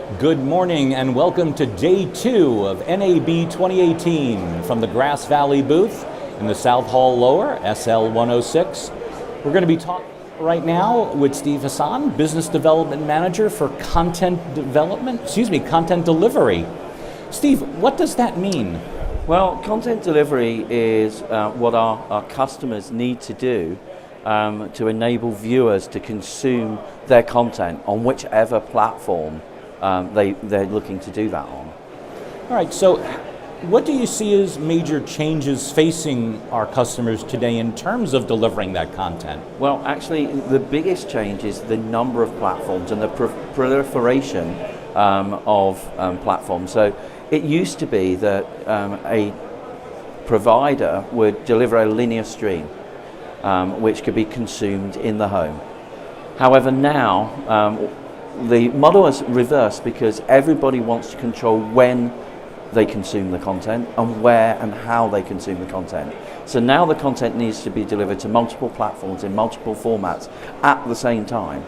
Good morning and welcome to day 2 of NAB 2018 from the Grass Valley booth in the South Hall Lower, SL 106. We're going to be talking right now with Steve Hassan, Business Development Manager for Content Delivery. Steve, what does that mean? Well, content delivery is what our customers need to do to enable viewers to consume their content on whichever platform they're looking to do that on. All right, so what do you see as major changes facing our customers today in terms of delivering that content? Well, actually, the biggest change is the number of platforms and the proliferation of platforms. So it used to be that a provider would deliver a linear stream which could be consumed in the home. However, now the model is reversed because everybody wants to control when they consume the content and where and how they consume the content. So now the content needs to be delivered to multiple platforms in multiple formats at the same time.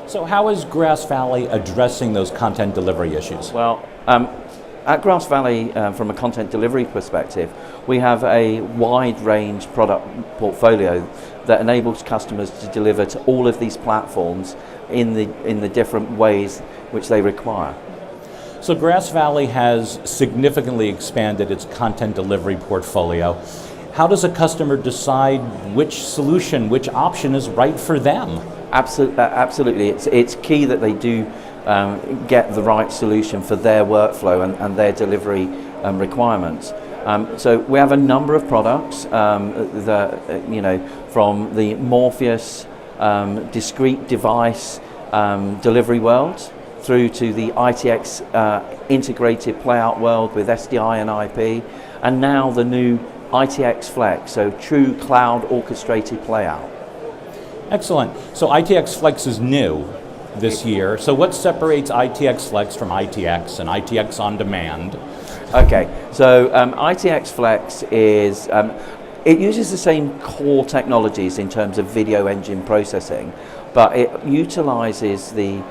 So how is Grass Valley addressing those content delivery issues? Well, at Grass Valley, from a content delivery perspective, we have a wide range product portfolio that enables customers to deliver to all of these platforms in the different ways which they require. So Grass Valley has significantly expanded its content delivery portfolio. How does a customer decide which solution, which option is right for them? Absolutely. It's key that they do get the right solution for their workflow and their delivery requirements. So we have a number of products from the Morpheus discrete device delivery world through to the iTX integrated playout world with SDI and IP, and now the new iTX Flex, so true cloud orchestrated playout. Excellent. So iTX Flex is new this year. So what separates iTX Flex from iTX and iTX On Demand? Okay, so iTX Flex is, it uses the same core technologies in terms of video engine processing, but it utilizes the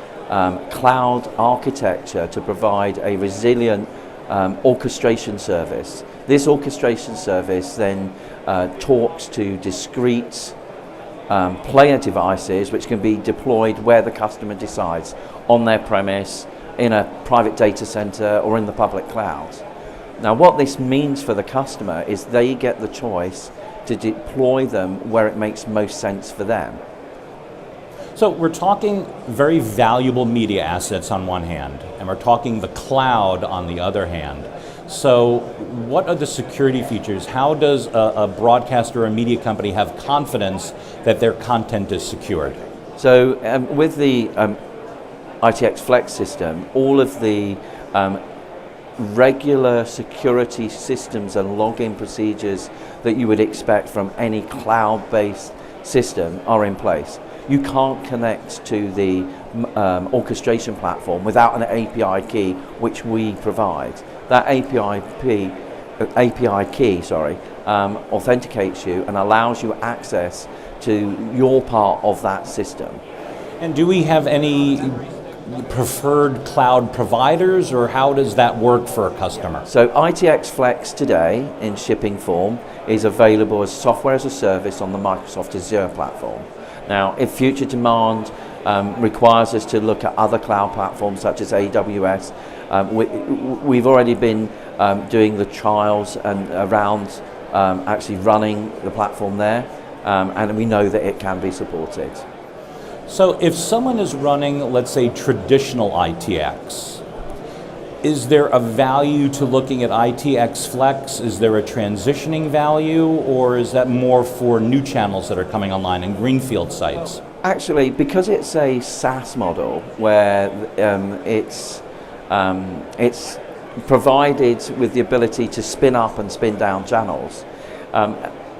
cloud architecture to provide a resilient orchestration service. This orchestration service then talks to discrete player devices which can be deployed where the customer decides, on their premise, in a private data center or in the public cloud. Now what this means for the customer is they get the choice to deploy them where it makes most sense for them. So we're talking very valuable media assets on one hand, and we're talking the cloud on the other hand. So what are the security features? How does a broadcaster or a media company have confidence that their content is secured? So with the iTX Flex system, all of the regular security systems and login procedures that you would expect from any cloud-based system are in place. You can't connect to the orchestration platform without an API key, which we provide. That API key authenticates you and allows you access to your part of that system. And do we have any preferred cloud providers, or how does that work for a customer? So iTX Flex today in shipping form is available as software as a service on the Microsoft Azure platform. Now, if future demand requires us to look at other cloud platforms such as AWS, we've already been doing the trials and around actually running the platform there, and we know that it can be supported. So if someone is running, let's say, traditional ITX, is there a value to looking at ITX Flex? Is there a transitioning value, or is that more for new channels that are coming online and greenfield sites? Actually, because it's a SaaS model where it's provided with the ability to spin up and spin down channels,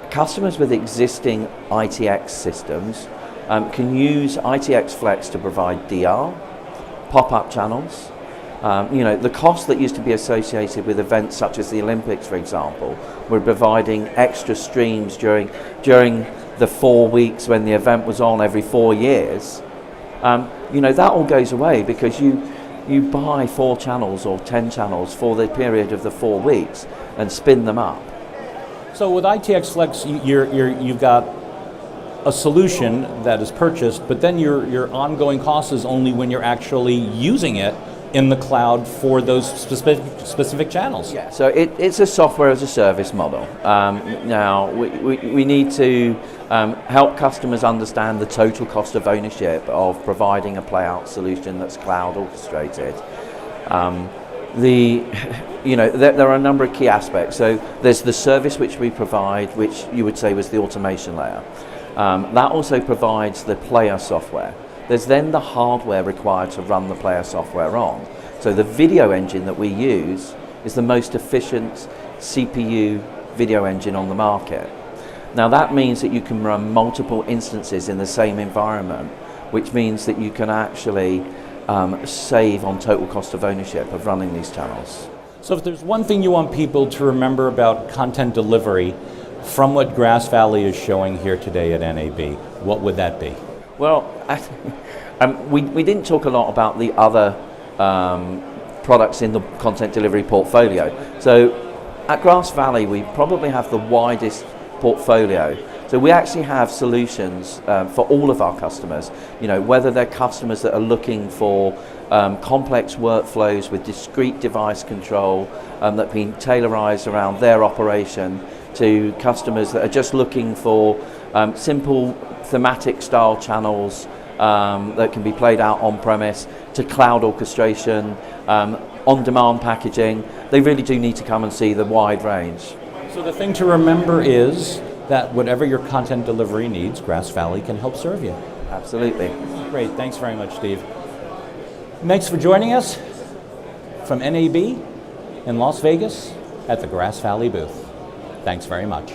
customers with existing ITX systems can use ITX Flex to provide DR, pop-up channels. The cost that used to be associated with events such as the Olympics, for example, we're providing extra streams during the 4 weeks when the event was on every 4 years. That all goes away because you buy 4 channels or 10 channels for the period of the 4 weeks and spin them up. So with iTX Flex, you've got a solution that is purchased, but then your ongoing cost is only when you're actually using it in the cloud for those specific channels. Yeah. So it's a software as a service model. Now we need to help customers understand the total cost of ownership of providing a playout solution that's cloud orchestrated. There are a number of key aspects. So there's the service which we provide, which you would say was the automation layer. That also provides the player software. There's then the hardware required to run the player software on. So the video engine that we use is the most efficient CPU video engine on the market. Now that means that you can run multiple instances in the same environment, which means that you can actually save on total cost of ownership of running these channels. So if there's one thing you want people to remember about content delivery from what Grass Valley is showing here today at NAB, what would that be? Well, we didn't talk a lot about the other products in the content delivery portfolio. So at Grass Valley, we probably have the widest portfolio. So we actually have solutions for all of our customers. Whether they're customers that are looking for complex workflows with discrete device control that have been tailorized around their operation, to customers that are just looking for simple thematic style channels that can be played out on premise, to cloud orchestration, on-demand packaging. They really do need to come and see the wide range. So the thing to remember is that whatever your content delivery needs, Grass Valley can help serve you. Absolutely. Great, thanks very much, Steve. Thanks for joining us from NAB in Las Vegas at the Grass Valley booth. Thanks very much.